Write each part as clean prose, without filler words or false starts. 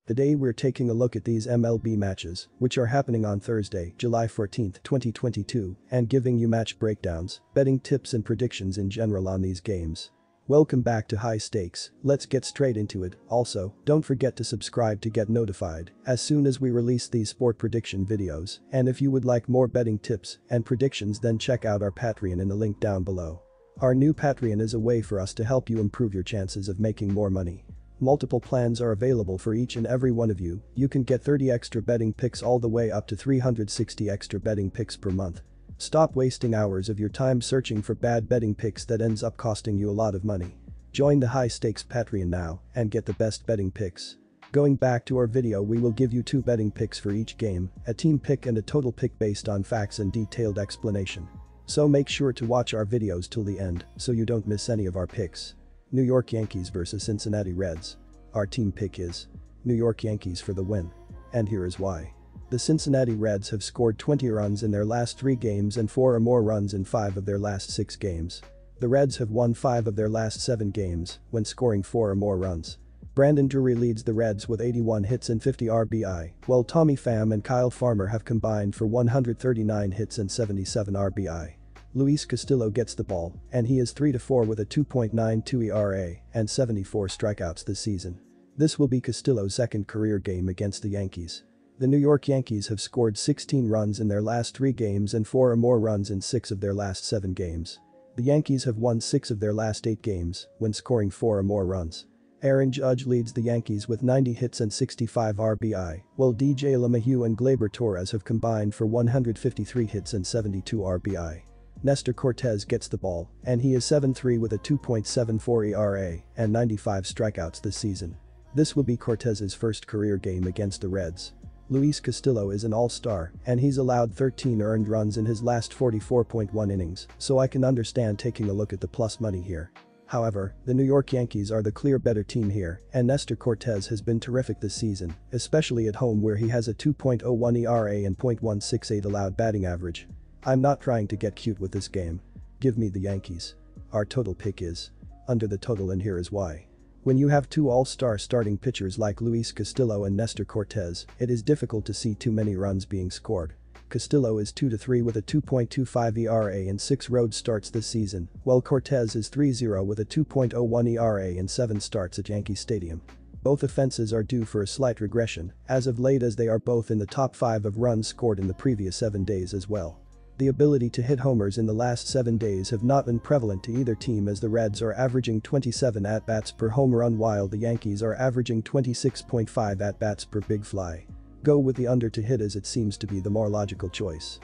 Today we're taking a look at these MLB matches, which are happening on Thursday, July 14, 2022, and giving you match breakdowns, betting tips and predictions in general on these games. Welcome back to High Stakes, let's get straight into it. Also, don't forget to subscribe to get notified as soon as we release these sport prediction videos, and if you would like more betting tips and predictions, then check out our Patreon in the link down below. Our new Patreon is a way for us to help you improve your chances of making more money. Multiple plans are available for each and every one of you. You can get 30 extra betting picks all the way up to 360 extra betting picks per month. Stop wasting hours of your time searching for bad betting picks that ends up costing you a lot of money. Join the High Stakes Patreon now and get the best betting picks. Going back to our video, we will give you 2 betting picks for each game, a team pick and a total pick based on facts and detailed explanation. So make sure to watch our videos till the end so you don't miss any of our picks. New York Yankees vs Cincinnati Reds. Our team pick is New York Yankees for the win. And here is why. The Cincinnati Reds have scored 20 runs in their last 3 games and 4 or more runs in 5 of their last 6 games. The Reds have won 5 of their last 7 games when scoring 4 or more runs. Brandon Drury leads the Reds with 81 hits and 50 RBI, while Tommy Pham and Kyle Farmer have combined for 139 hits and 77 RBI. Luis Castillo gets the ball, and he is 3-4 with a 2.92 ERA and 74 strikeouts this season. This will be Castillo's second career game against the Yankees. The New York Yankees have scored 16 runs in their last 3 games and 4 or more runs in 6 of their last 7 games. The Yankees have won 6 of their last 8 games when scoring 4 or more runs. Aaron Judge leads the Yankees with 90 hits and 65 RBI, while DJ LeMahieu and Gleyber Torres have combined for 153 hits and 72 RBI. Nestor Cortes gets the ball, and he is 7-3 with a 2.74 ERA and 95 strikeouts this season. This will be Cortes's first career game against the Reds. Luis Castillo is an all-star, and he's allowed 13 earned runs in his last 44.1 innings, so I can understand taking a look at the plus money here. However, the New York Yankees are the clear better team here, and Nestor Cortes has been terrific this season, especially at home where he has a 2.01 ERA and .168 allowed batting average. I'm not trying to get cute with this game. Give me the Yankees. Our total pick is under the total, and here is why. When you have 2 all-star starting pitchers like Luis Castillo and Nestor Cortes, it is difficult to see too many runs being scored. Castillo is 2-3 with a 2.25 ERA and 6 road starts this season, while Cortes is 3-0 with a 2.01 ERA and 7 starts at Yankee Stadium. Both offenses are due for a slight regression as of late, as they are both in the top 5 of runs scored in the previous 7 days as well. The ability to hit homers in the last 7 days have not been prevalent to either team, as the Reds are averaging 27 at-bats per home run while the Yankees are averaging 26.5 at-bats per big fly. Go with the under to hit, as it seems to be the more logical choice.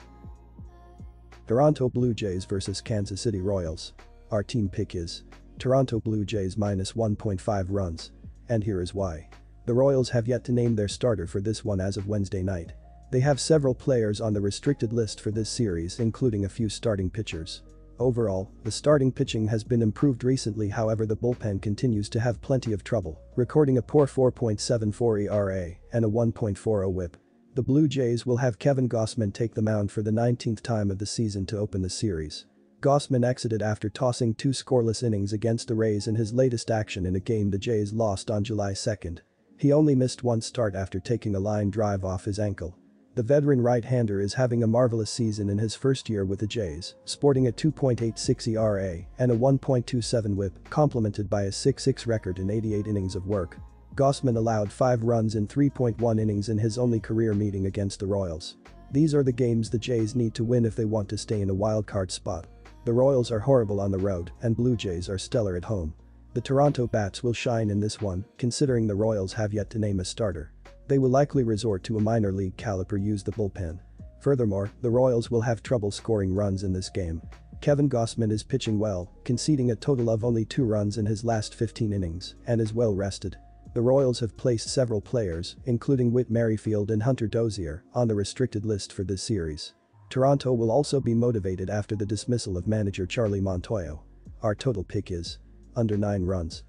Toronto Blue Jays vs Kansas City Royals. Our team pick is Toronto Blue Jays minus 1.5 runs. And here is why. The Royals have yet to name their starter for this one as of Wednesday night. They have several players on the restricted list for this series, including a few starting pitchers. Overall, the starting pitching has been improved recently, however the bullpen continues to have plenty of trouble, recording a poor 4.74 ERA and a 1.40 WHIP. The Blue Jays will have Kevin Gausman take the mound for the 19th time of the season to open the series. Gausman exited after tossing 2 scoreless innings against the Rays in his latest action in a game the Jays lost on July 2nd. He only missed 1 start after taking a line drive off his ankle. The veteran right-hander is having a marvelous season in his first year with the Jays, sporting a 2.86 ERA and a 1.27 WHIP, complemented by a 6.6 record in 88 innings of work. Gausman allowed 5 runs in 3.1 innings in his only career meeting against the Royals. These are the games the Jays need to win if they want to stay in a wildcard spot. The Royals are horrible on the road, and Blue Jays are stellar at home. The Toronto Bats will shine in this one, considering the Royals have yet to name a starter. They will likely resort to a minor league caliber use the bullpen. Furthermore, the Royals will have trouble scoring runs in this game. Kevin Gausman is pitching well, conceding a total of only 2 runs in his last 15 innings, and is well rested. The Royals have placed several players, including Whit Merrifield and Hunter Dozier, on the restricted list for this series. Toronto will also be motivated after the dismissal of manager Charlie Montoyo. Our total pick is under 9 runs.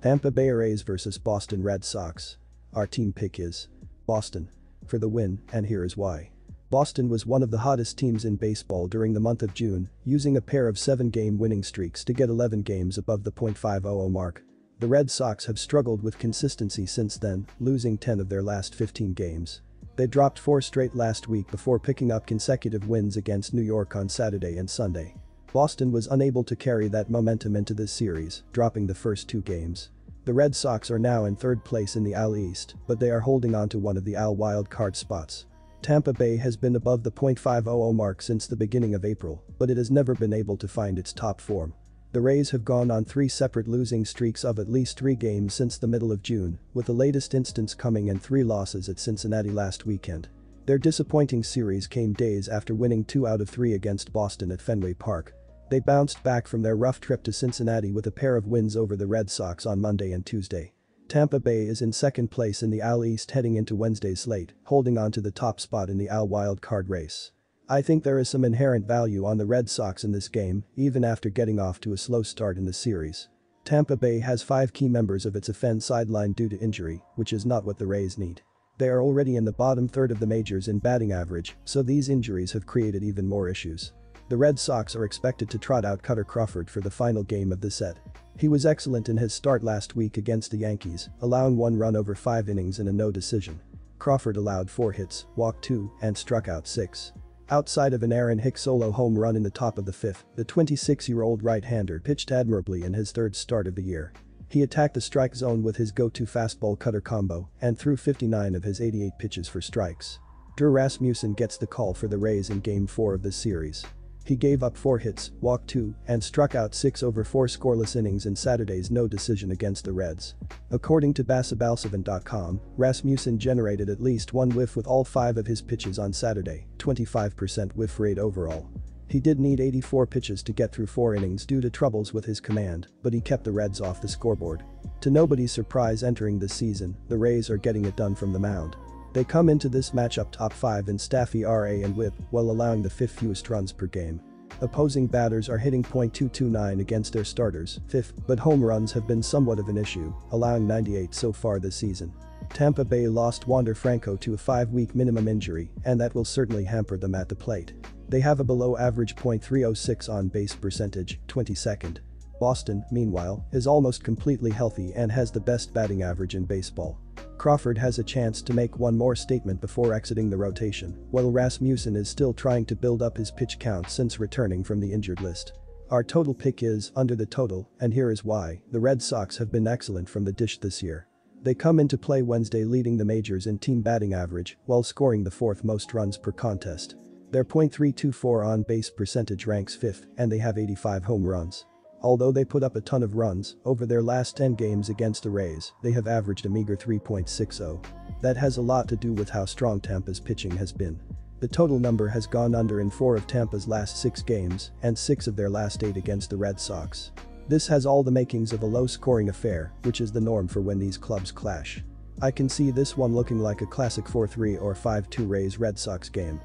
Tampa Bay Rays vs Boston Red Sox. Our team pick is Boston for the win, and here is why. Boston was one of the hottest teams in baseball during the month of June, using a pair of 7-game winning streaks to get 11 games above the .500 mark. The Red Sox have struggled with consistency since then, losing 10 of their last 15 games. They dropped 4 straight last week before picking up consecutive wins against New York on Saturday and Sunday. Boston was unable to carry that momentum into this series, dropping the first 2 games. The Red Sox are now in 3rd place in the AL East, but they are holding on to one of the AL wildcard spots. Tampa Bay has been above the .500 mark since the beginning of April, but it has never been able to find its top form. The Rays have gone on 3 separate losing streaks of at least 3 games since the middle of June, with the latest instance coming in 3 losses at Cincinnati last weekend. Their disappointing series came days after winning 2 out of 3 against Boston at Fenway Park. They bounced back from their rough trip to Cincinnati with a pair of wins over the Red Sox on Monday and Tuesday. Tampa Bay is in 2nd place in the AL East heading into Wednesday's slate, holding on to the top spot in the AL wildcard race. I think there is some inherent value on the Red Sox in this game, even after getting off to a slow start in the series. Tampa Bay has 5 key members of its offense sidelined due to injury, which is not what the Rays need. They are already in the bottom third of the majors in batting average, so these injuries have created even more issues. The Red Sox are expected to trot out Cutter Crawford for the final game of the set. He was excellent in his start last week against the Yankees, allowing 1 run over 5 innings in a no decision. Crawford allowed 4 hits, walked 2, and struck out 6. Outside of an Aaron Hicks solo home run in the top of the 5th, the 26-year-old right-hander pitched admirably in his 3rd start of the year. He attacked the strike zone with his go-to fastball cutter combo and threw 59 of his 88 pitches for strikes. Drew Rasmussen gets the call for the Rays in Game 4 of this series. He gave up 4 hits, walked 2, and struck out 6 over 4 scoreless innings in Saturday's no decision against the Reds. According to basabalsavan.com, Rasmussen generated at least 1 whiff with all 5 of his pitches on Saturday, 25% whiff rate overall. He did need 84 pitches to get through 4 innings due to troubles with his command, but he kept the Reds off the scoreboard. To nobody's surprise entering this season, the Rays are getting it done from the mound. They come into this matchup top 5 in staff ERA and WHIP while allowing the 5th fewest runs per game. Opposing batters are hitting .229 against their starters, 5th, but home runs have been somewhat of an issue, allowing 98 so far this season. Tampa Bay lost Wander Franco to a 5-week minimum injury, and that will certainly hamper them at the plate. They have a below-average .306 on-base percentage, 22nd. Boston, meanwhile, is almost completely healthy and has the best batting average in baseball. Crawford has a chance to make one more statement before exiting the rotation, while Rasmussen is still trying to build up his pitch count since returning from the injured list. Our total pick is under the total, and here is why. The Red Sox have been excellent from the dish this year. They come into play Wednesday leading the majors in team batting average while scoring the 4th most runs per contest. Their .324 on-base percentage ranks 5th, and they have 85 home runs. Although they put up a ton of runs, over their last 10 games against the Rays, they have averaged a meager 3.60. That has a lot to do with how strong Tampa's pitching has been. The total number has gone under in 4 of Tampa's last 6 games and 6 of their last 8 against the Red Sox. This has all the makings of a low-scoring affair, which is the norm for when these clubs clash. I can see this one looking like a classic 4-3 or 5-2 Rays-Red Sox game.